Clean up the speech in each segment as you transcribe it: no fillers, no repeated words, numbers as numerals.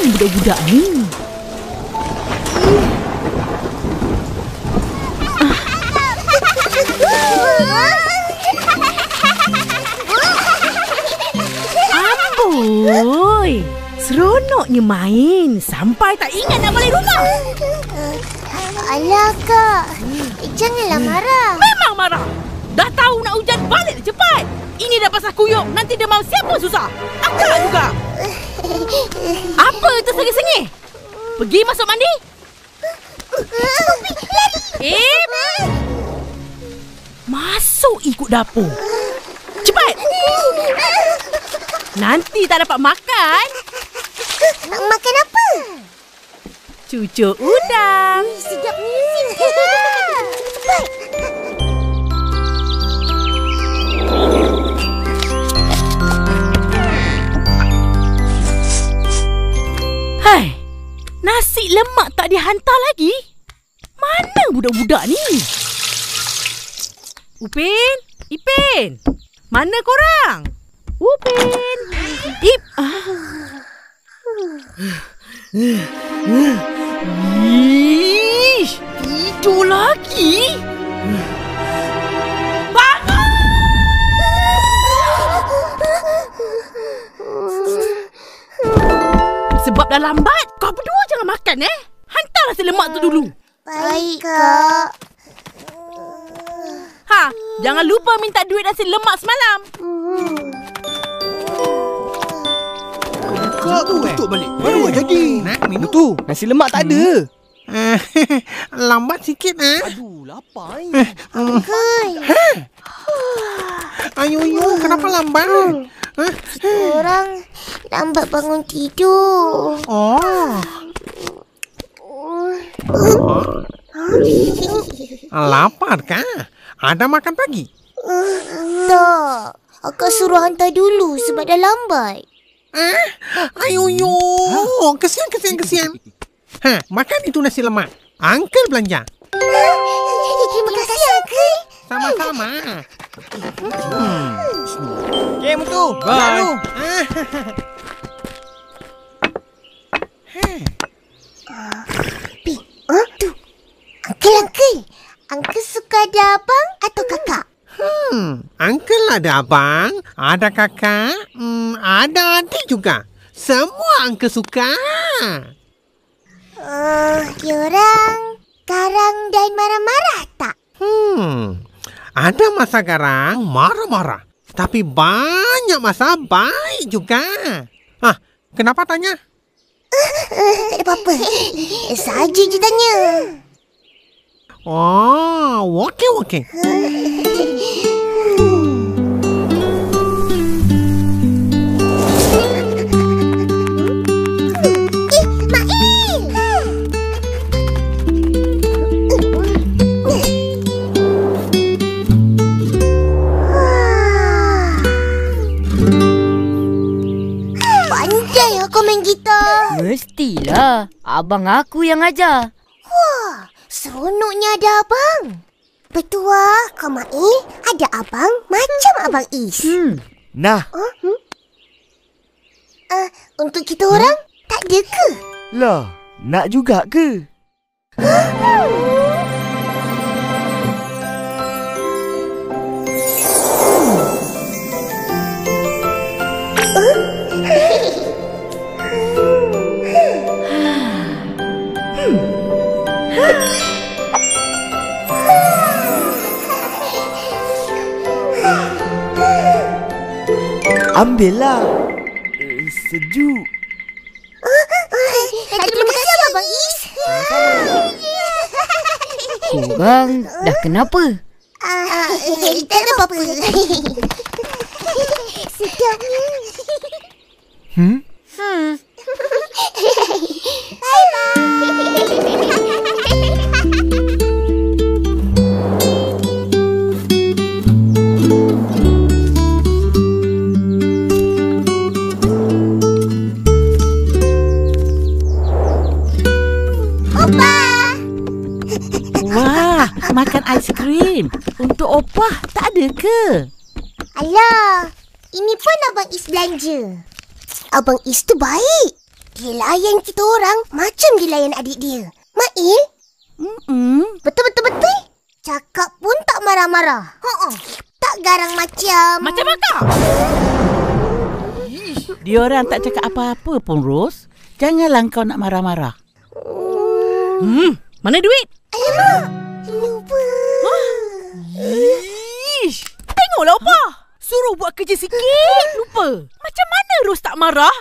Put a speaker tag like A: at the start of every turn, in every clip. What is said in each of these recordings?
A: budak-budak ni? Amboi, seronoknya main sampai tak ingat nak balik rumah.
B: Alah Kak, janganlah marah.
A: Memang marah. Dah tahu nak hujan, balik cepat. Ini dah pasal kuyup, nanti demam siapa susah? Akak juga. Apa tersengih-sengih? Pergi masuk mandi. Masuk ikut dapur. Cepat. Nanti tak dapat makan.
B: Nak makan apa?
A: Cucuk udang.
B: Sedapnya. Cepat.
A: Hai, nasi lemak tak dihantar lagi? Mana budak-budak ni? Upin, Ipin, mana korang? Upin, Ish, tidur lagi? Bangun! Sebab dah lambat, kau berdua jangan makan Hantar nasi lemak tu dulu.
B: Baik Kak.
A: Jangan lupa minta duit nasi lemak semalam.
C: Kak tu tutup balik. Baru jadi. Nak minum tu.
D: Nasi lemak tak ada.
C: Lambat sikit
D: Aduh, lapar ni.
C: Ayo, kenapa lambat?
B: Orang lambat bangun tidur.
C: Lapar kah? Ada makan pagi?
B: Tak. Akak suruh hantar dulu sebab dah lambat.
C: Ayo, kesian. Makan itu nasi lemak. Uncle belanja.
B: Terima kasih, Uncle.
C: Sama-sama.
D: Game tu.
C: Bye.
B: Tu. Uncle. Uncle suka ada abang atau kakak?
C: Uncle ada abang, ada kakak, ada adik juga. Semua Uncle suka.
B: Diorang garang dan marah-marah tak?
C: Ada masa garang, marah-marah. Tapi banyak masa baik juga. Kenapa tanya?
B: Tak ada apa-apa. Saja je tanya.
C: Okey.
B: Pandai aku main gitar.
E: Mestilah. Abang aku yang ajar.
B: Wah, seronoknya ada abang. Betul Kak Mail, ada abang macam Abang Is.
D: Nah.
B: Untuk kita orang, tak ada ke?
D: Lah, nak juga ke? Ambillah. Sejuk.
B: Terima kasih Abang Is.
E: Korang dah kenapa?
B: Tak ada apa-apa. Sedapnya.
A: Makan aiskrim. Untuk opah tak ada ke?
B: Alah, ini pun Abang Is belanja. Abang Is tu baik. Dia layan kita orang macam dia layan adik dia. Mail? Betul-betul. Cakap pun tak marah-marah. Tak garang macam...
A: Macam apa? Diorang tak cakap apa-apa pun, Ros. Janganlah kau nak marah-marah. Mana duit?
B: Alamak, lupa.
A: Tengoklah, Opa. Suruh buat kerja sikit, lupa. Macam mana Ros tak marah?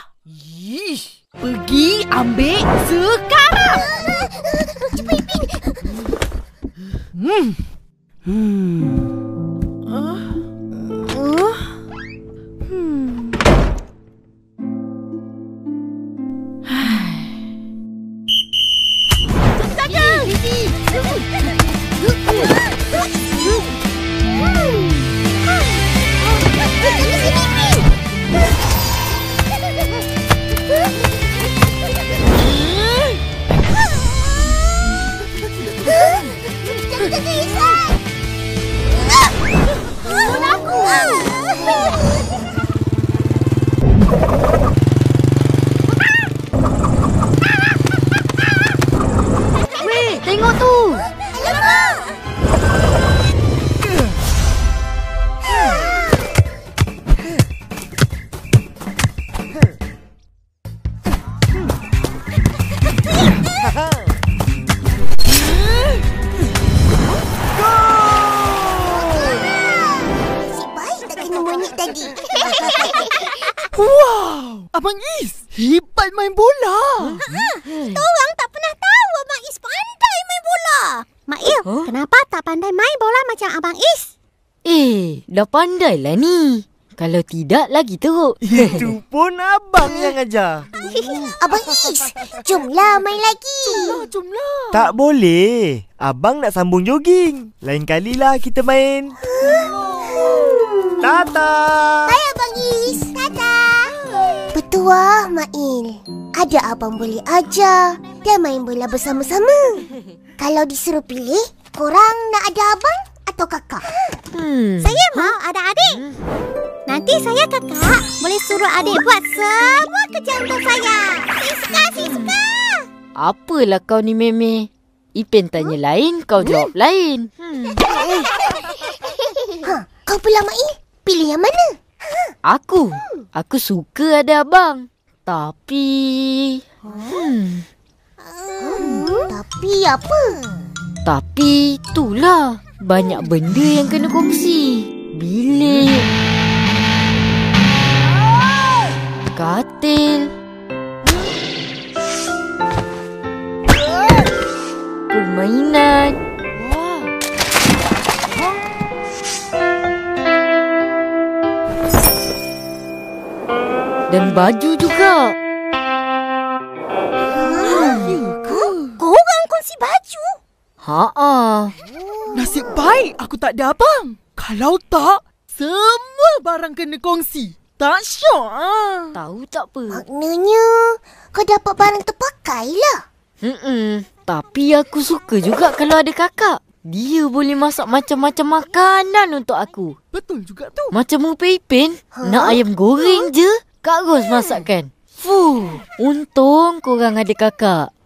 A: Pergi ambil sekarang.
B: Cepat, Ipin.
E: Tengok tu.
A: Wow, Abang Is hebat main bola.
B: Orang tak pernah tahu Abang Is pandai main bola. Mail, kenapa tak pandai main bola macam Abang Is?
E: Dah pandai lah ni. Kalau tidak lagi teruk.
D: Itu pun abang yang ajar.
B: Abang Is, jomlah main lagi.
A: Jomlah.
D: Tak boleh. Abang nak sambung jogging. Lain kalilah kita main. Tata.
B: Hai Abang Is. Tata. Petua, Mail. Ada abang boleh ajar dan main bola bersama-sama. Kalau disuruh pilih, korang nak ada abang atau kakak? Saya mau ada adik. Nanti saya kakak boleh suruh adik buat semua kerja untuk saya. Saya suka.
E: Apalah kau ni, Meme. Ipin tanya lain, kau jawab lain.
B: Kau pula, Mail. Pilih yang mana?
E: Aku suka ada abang. Tapi...
B: Tapi apa?
E: Tapi itulah. Banyak benda yang kena kongsi. Bilik, katil, permainan. Dan baju juga.
B: Korang kongsi baju?
E: Haa.
A: Nasib baik aku tak ada abang. Kalau tak, semua barang kena kongsi. Tak syok
E: Tahu tak apa.
B: Maknanya kau dapat barang terpakai lah.
E: Tapi aku suka juga kalau ada kakak. Dia boleh masak macam-macam makanan untuk aku.
A: Betul juga tu.
E: Macam Upin Ipin, nak ayam goreng je, Kak Ros masakkan. Untung korang ada kakak.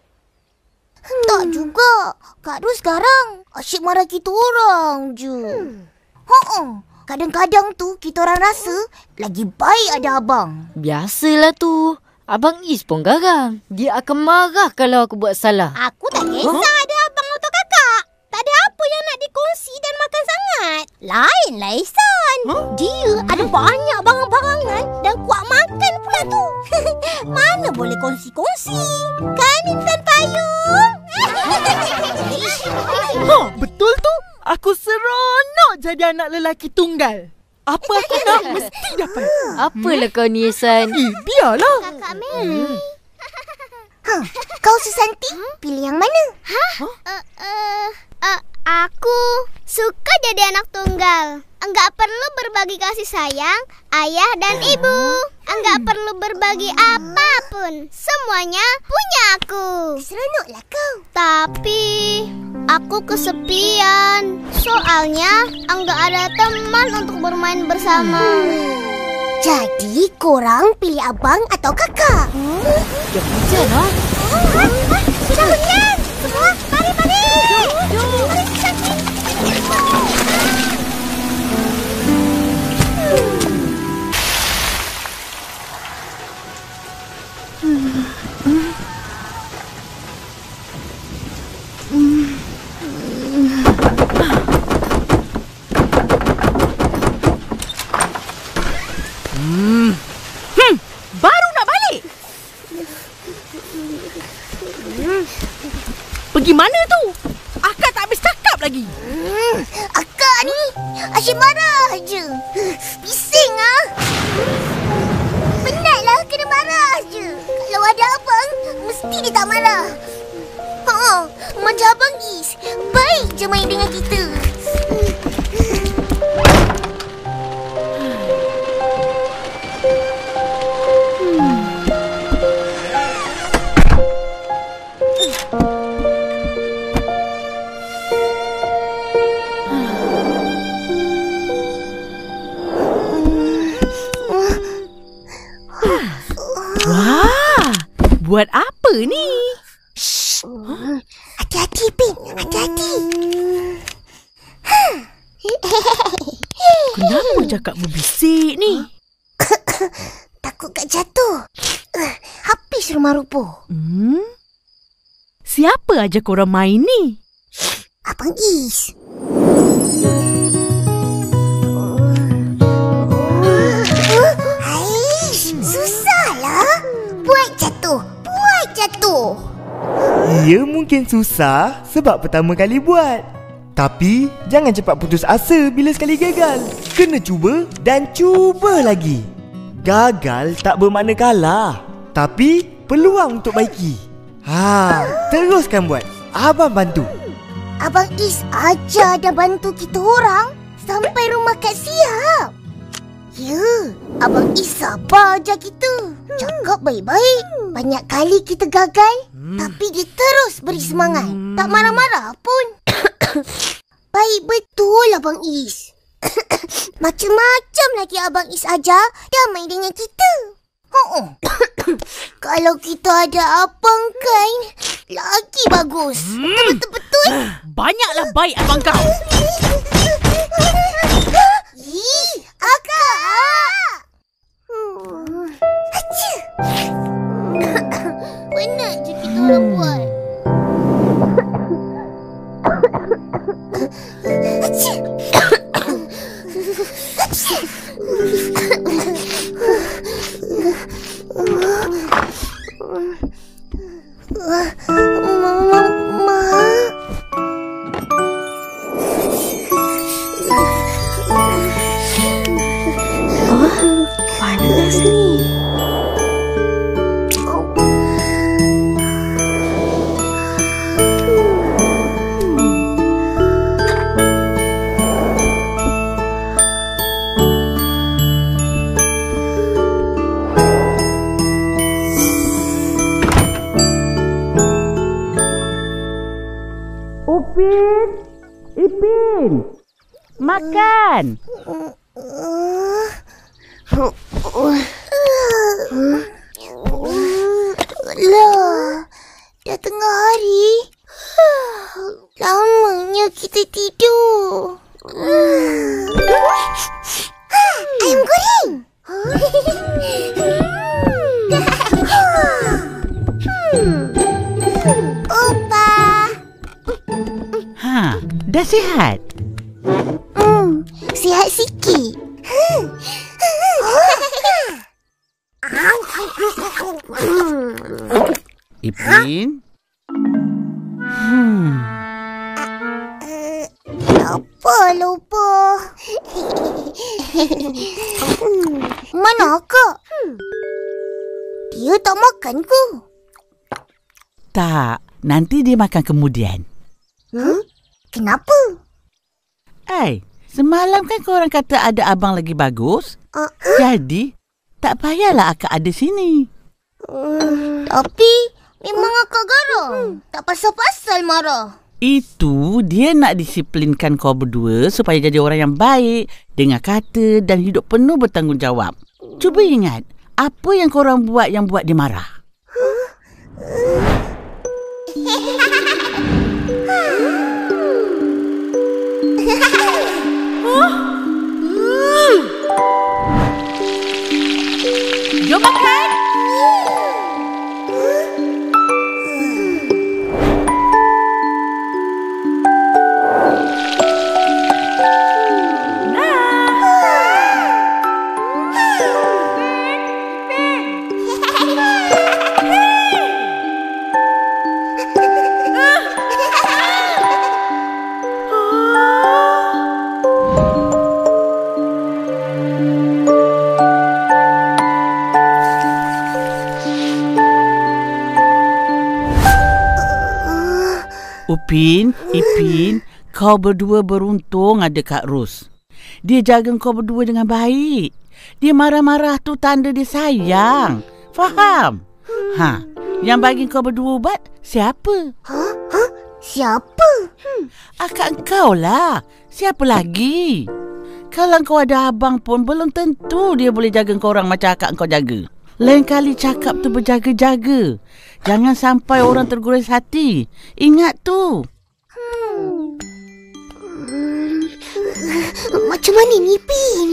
B: Tak juga. Kak Ros sekarang asyik marah kita orang je. Kadang-kadang tu kita orang rasa lagi baik ada abang.
E: Biasalah tu. Abang Is pun garang. Dia akan marah kalau aku buat salah.
B: Aku tak kisah ada abang atau kakak. Tak ada apa yang nak dikongsi dan makan sangat. Lainlah Ihsan. Dia ada banyak barang-barangan dan kuat makan pula tu. Mana boleh kongsi-kongsi? Kan Intan Payung?
A: Betul tu. Aku seronok jadi anak lelaki tunggal. Apa aku nak mesti dapat.
E: Apalah kau ni, Ihsan?
A: Biarlah.
B: Kakak Mary. Kau Susanti, pilih yang mana?
F: Aku suka jadi anak tunggal. Enggak perlu berbagi kasih sayang ayah dan ibu. Enggak perlu berbagi apapun. Semuanya punya aku.
B: Seronoklah kau.
F: Tapi aku kesepian. Soalnya enggak ada teman untuk bermain bersama.
B: Jadi korang pilih abang atau kakak?
E: Dia hujan lah.
B: Sudah hujan. Mari. Jom.
A: Baru nak balik. Pergi mana tu? Akak tak habis cakap lagi.
B: Akak ni asyik marah je. Bising ah. Penatlah kena marah je. Kalau ada abang, mesti dia tak marah. Macam Abang Is. Baik je main dengan kita.
A: Wah, buat apa ni?
B: Hati-hati, Pin. Hati-hati.
A: Kenapa cakap berbisik ni?
B: Takut kat jatuh. Habis rumah rubuh.
A: Siapa ajak korang main ni?
B: Abang Is. Aish, susahlah. Buat jatuh.
D: Ia mungkin susah sebab pertama kali buat. Tapi jangan cepat putus asa bila sekali gagal. Kena cuba dan cuba lagi. Gagal tak bermakna kalah, tapi peluang untuk baiki. Teruskan buat. Abang bantu.
B: Abang Is ajar dan bantu kita orang sampai rumah Kak siap. Ya, Abang Is sabar ajar kita. Cakap baik-baik. Banyak kali kita gagal, tapi dia terus beri semangat. Tak marah-marah pun. Baik betul Abang Is. Macam-macam lagi Abang Is ajar damai dengan kita. Kalau kita ada abang kan, lagi bagus. Betul-betul.
A: Banyaklah baik abang kau.
B: Akak! Penat je kita orang buat. Panas ni.
A: Ipin, makan.
B: Lah, dah tengah hari. Lamanya kita tidur. Ayam goreng. Opa.
A: Dah sihat?
B: Sihat sikit.
G: Ipin?
B: Apa lupa? Mana Kak? Dia tak makan ke?
G: Tak, nanti dia makan kemudian.
B: Kenapa?
G: Semalam kan korang kata ada abang lagi bagus. Jadi, tak payahlah akak ada sini.
B: Tapi, memang akak garang. Tak pasal-pasal marah.
G: Itu dia nak disiplinkan kau berdua supaya jadi orang yang baik, dengar kata dan hidup penuh bertanggungjawab. Cuba ingat, apa yang korang buat yang buat dia marah?
A: Jom makan.
G: Upin, Ipin, kau berdua beruntung ada Kak Ros. Dia jaga kau berdua dengan baik. Dia marah-marah tu tanda dia sayang. Faham? Yang bagi kau berdua ubat siapa?
B: Siapa?
G: Akak kau lah. Siapa lagi? Kalau kau ada abang pun belum tentu dia boleh jaga kau orang macam akak kau jaga. Lain kali cakap tu berjaga-jaga. Jangan sampai orang tergores hati. Ingat tu.
B: Macam mana ni, Pin?